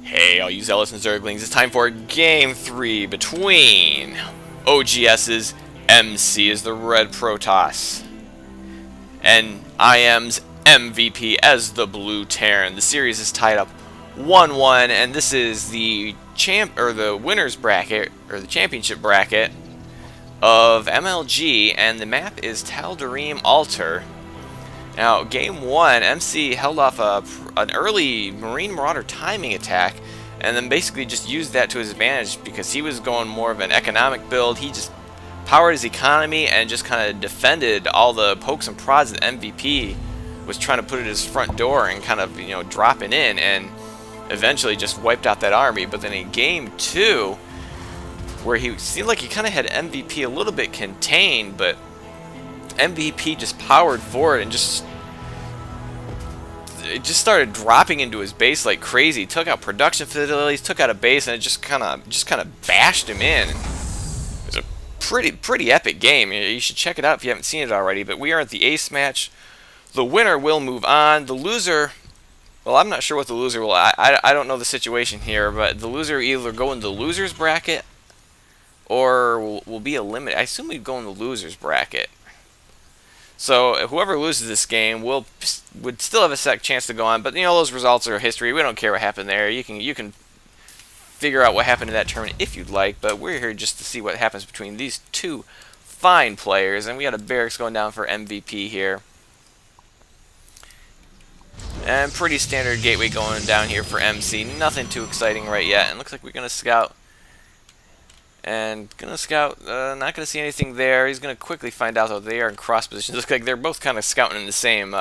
Hey, all you zealots and zerglings, it's time for Game 3 between oGs's MC as the Red Protoss and IMMvp as the Blue Terran. The series is tied up 1-1, and this is the winners bracket, or the championship bracket of MLG, and the map is tal'darim Altar. Now, Game 1, MC held off an early Marine Marauder timing attack, and then basically just used that to his advantage because he was going more of an economic build. He just powered his economy and just kind of defended all the pokes and prods that MVP was trying to put at his front door and kind of, dropping in, and eventually just wiped out that army. But then in Game 2, where he seemed like he kind of had MVP a little bit contained, but MVP just powered forward and just started dropping into his base like crazy. Took out production facilities, took out a base, and it just kind of bashed him in. It was a pretty epic game. You should check it out if you haven't seen it already. But we are at the ace match. The winner will move on. The loser, well, I'm not sure what the loser will. I don't know the situation here, but the loser will either go in the losers bracket or will be eliminated. I assume we'd go in the losers bracket. So whoever loses this game would still have a chance to go on, but those results are history. We don't care what happened there. You can figure out what happened in that tournament if you'd like, but we're here just to see what happens between these two fine players. And we got a barracks going down for MVP here, and pretty standard gateway going down here for MC. Nothing too exciting right yet. And looks like we're gonna scout. And not gonna see anything there. He's gonna quickly find out that they are in cross positions. Looks like they're both kind of scouting in the same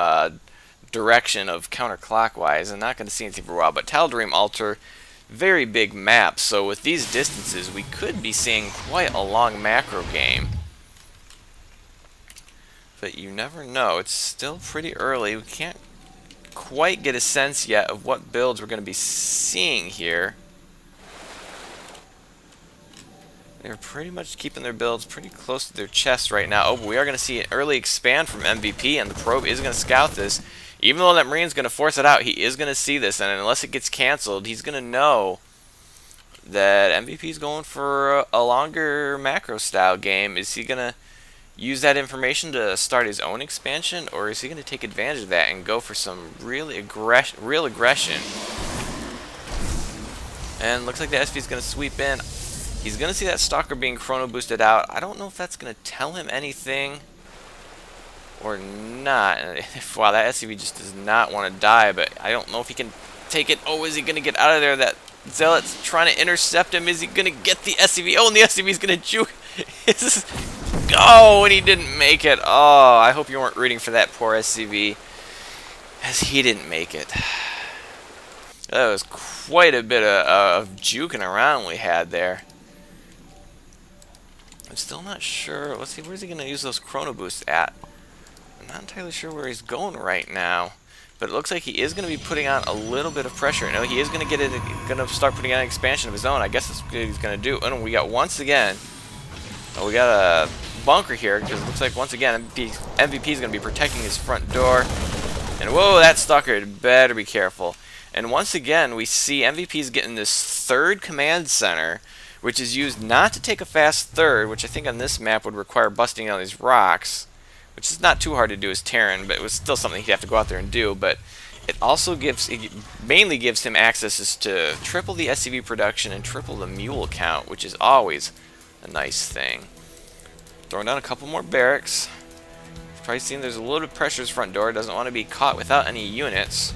direction of counterclockwise, and not gonna see anything for a while. But tal'darim Altar, very big map, so with these distances, we could be seeing quite a long macro game. But you never know. It's still pretty early. We can't quite get a sense yet of what builds we're gonna be seeing here. They're pretty much keeping their builds pretty close to their chest right now. Oh, but we are going to see an early expand from MVP, and the probe is going to scout this. Even though that Marine's going to force it out, he is going to see this, and unless it gets canceled, he's going to know that MVP's going for a longer macro-style game. Is he going to use that information to start his own expansion, or is he going to take advantage of that and go for some real aggression? And looks like the SV is going to sweep in. He's going to see that Stalker being chrono boosted out. I don't know if that's going to tell him anything or not. Wow, that SCV just does not want to die, but I don't know if he can take it. Oh, is he going to get out of there? That Zealot's trying to intercept him. Is he going to get the SCV? Oh, and the SCV is going to juke. Oh, and he didn't make it. Oh, I hope you weren't rooting for that poor SCV, as he didn't make it. That was quite a bit of juking around we had there. I'm still not sure. Let's see, where's he going to use those chrono boosts at? I'm not entirely sure where he's going right now, but it looks like he is going to be putting on a little bit of pressure. He is going to start putting on an expansion of his own. I guess that's what he's going to do. And we got once again, we got a bunker here, because it looks like once again MVP is going to be protecting his front door. And whoa, that Stalker better be careful. And once again, we see MVP's getting this third command center, which is used not to take a fast third, which I think on this map would require busting down these rocks, which is not too hard to do as Terran, but it was still something he'd have to go out there and do. But it also mainly gives him access to triple the SCV production and triple the mule count, which is always a nice thing. Throwing down a couple more barracks. You've probably seen there's a little bit of pressure at his front door. Doesn't want to be caught without any units.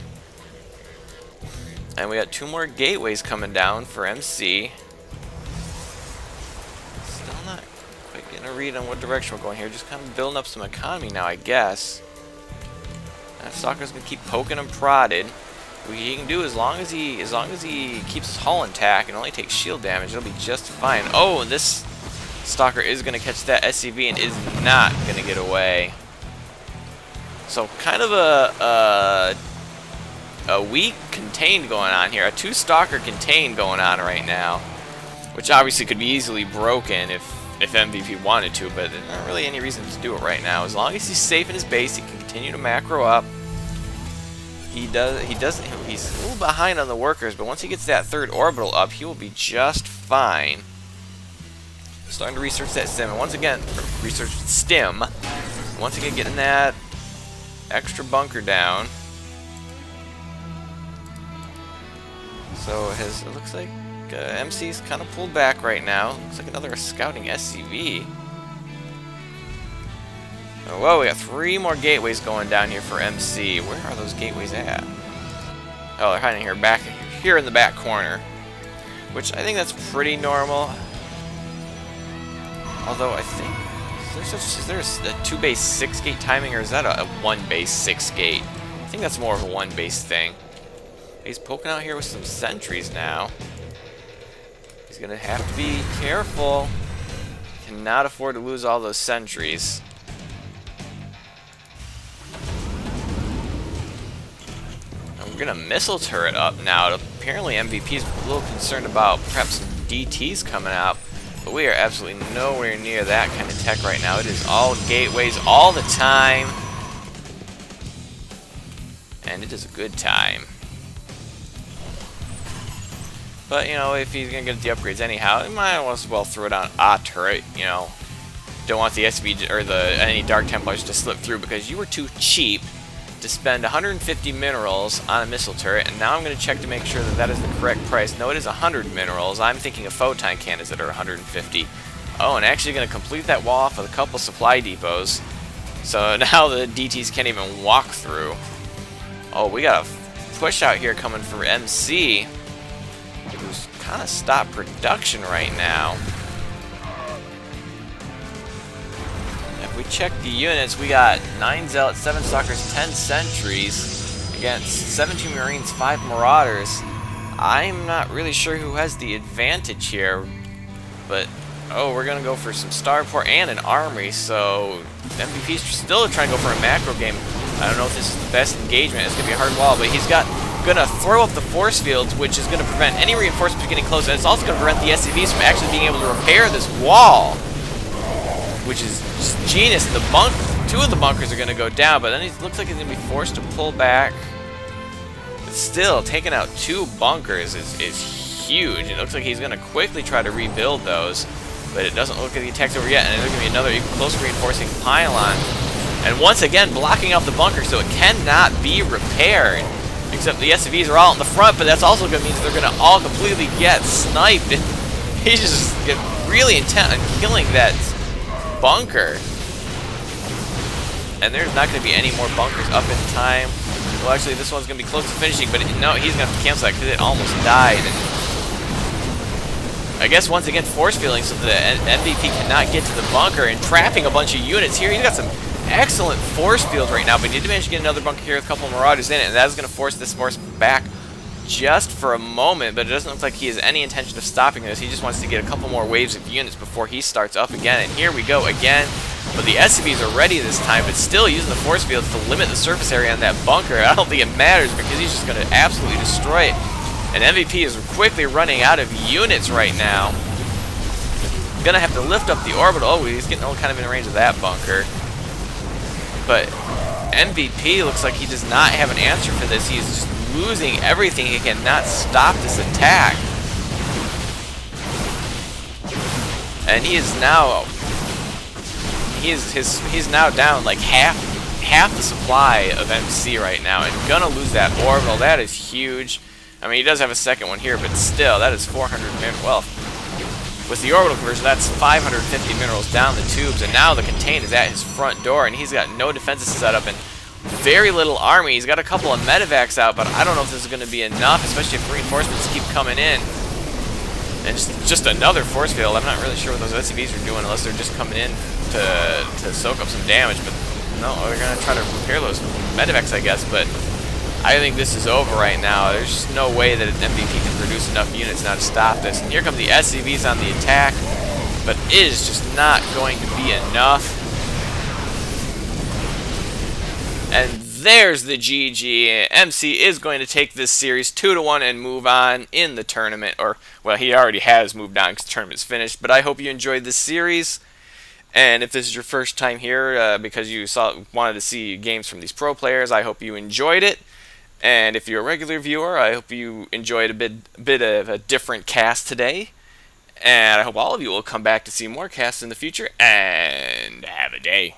And we got two more gateways coming down for MC. Getting a read on what direction we're going here. Just kind of building up some economy now, I guess. That Stalker's gonna keep poking and prodded. What he can do as long as he keeps his hull intact and only takes shield damage, it'll be just fine. Oh, and this Stalker is gonna catch that SCV and is not gonna get away. So kind of a weak contained going on here. A two Stalker contained going on right now, which obviously could be easily broken if MVP wanted to, but there's not really any reason to do it right now. As long as he's safe in his base, he can continue to macro up. He's a little behind on the workers, but once he gets that third orbital up, he will be just fine. Starting to research that stim, and once again, research stim. Once again, getting that extra bunker down. So it looks like MC's kind of pulled back right now. Looks like another scouting SCV. Oh, whoa, we got 3 more gateways going down here for MC. Where are those gateways at? Oh, they're hiding here in the back corner, which I think that's pretty normal. Although I think is there a 2 base 6 gate timing, or is that a 1 base 6 gate? I think that's more of a 1 base thing. He's poking out here with some sentries now. He's gonna have to be careful. Cannot afford to lose all those sentries. We're gonna missile turret up now. Apparently MVP is a little concerned about perhaps some DTs coming out, but we are absolutely nowhere near that kind of tech right now. It is all gateways all the time, and it is a good time. But you know, if he's gonna get the upgrades anyhow, he might as well throw it on a turret. You know, don't want the SB or any Dark Templars to slip through because you were too cheap to spend 150 minerals on a missile turret, and now I'm going to check to make sure that that is the correct price. No, it is 100 minerals. I'm thinking of photon cannons that are 150. Oh, and actually going to complete that wall off with a couple supply depots. So now the DTs can't even walk through. Oh, we got a push out here coming for MC, who's kind of stopped production right now. If we check the units, we got 9 Zealots, 7 Stalkers, 10 Sentries against 17 Marines, 5 Marauders. I'm not really sure who has the advantage here, but oh, we're going to go for some Starport and an Armory, so MVP's still trying to go for a macro game. I don't know if this is the best engagement. It's going to be a hard wall, but he's going to throw up the force fields, which is going to prevent any reinforcements getting close, and it's also going to prevent the SCVs from actually being able to repair this wall, which is just genius. The 2 of the bunkers are going to go down, but then it looks like he's going to be forced to pull back. But still, taking out 2 bunkers is huge. It looks like he's going to quickly try to rebuild those, but it doesn't look like the attack's over yet, and there's going to be another close reinforcing pylon. And once again, blocking out the bunker, so it cannot be repaired. Except the SCVs are all in the front, but that's also going to mean they're going to all completely get sniped. He's just really intent on killing that bunker. And there's not going to be any more bunkers up in time. Well, actually, this one's going to be close to finishing, but no, he's going to have to cancel that because it almost died. And I guess once again, force fielding so that MVP cannot get to the bunker and trapping a bunch of units here. He's got some excellent force fields right now, but he did manage to get another bunker here with a couple of Marauders in it, and that is going to force this force back just for a moment, but it doesn't look like he has any intention of stopping this. He just wants to get a couple more waves of units before he starts up again, and here we go again. But the SCVs are ready this time, but still using the force fields to limit the surface area on that bunker. I don't think it matters because he's just going to absolutely destroy it. And MVP is quickly running out of units right now. He's going to have to lift up the orbital. Oh, he's getting all kind of in range of that bunker. But MVP looks like he does not have an answer for this. He is just losing everything. He cannot stop this attack. And he is now he's now down like half the supply of MC right now, and gonna lose that orbital. That is huge. I mean, he does have a second one here, but still, that is 400 minerals. Well, with the orbital conversion, that's 550 minerals down the tubes, and now the contain is at his front door, and he's got no defenses set up and very little army. He's got a couple of medevacs out, but I don't know if this is going to be enough, especially if reinforcements keep coming in. And just another force field. I'm not really sure what those SCVs are doing unless they're just coming in to soak up some damage, but no, they're going to try to repair those medevacs, I guess, but I think this is over right now. There's just no way that an MVP can produce enough units now to stop this. And here come the SCVs on the attack, but it is just not going to be enough. And there's the GG. MC is going to take this series 2-1 and move on in the tournament. Or, well, he already has moved on because the tournament's finished. But I hope you enjoyed this series. And if this is your first time here because you wanted to see games from these pro players, I hope you enjoyed it. And if you're a regular viewer, I hope you enjoyed a bit of a different cast today. And I hope all of you will come back to see more casts in the future, and have a day.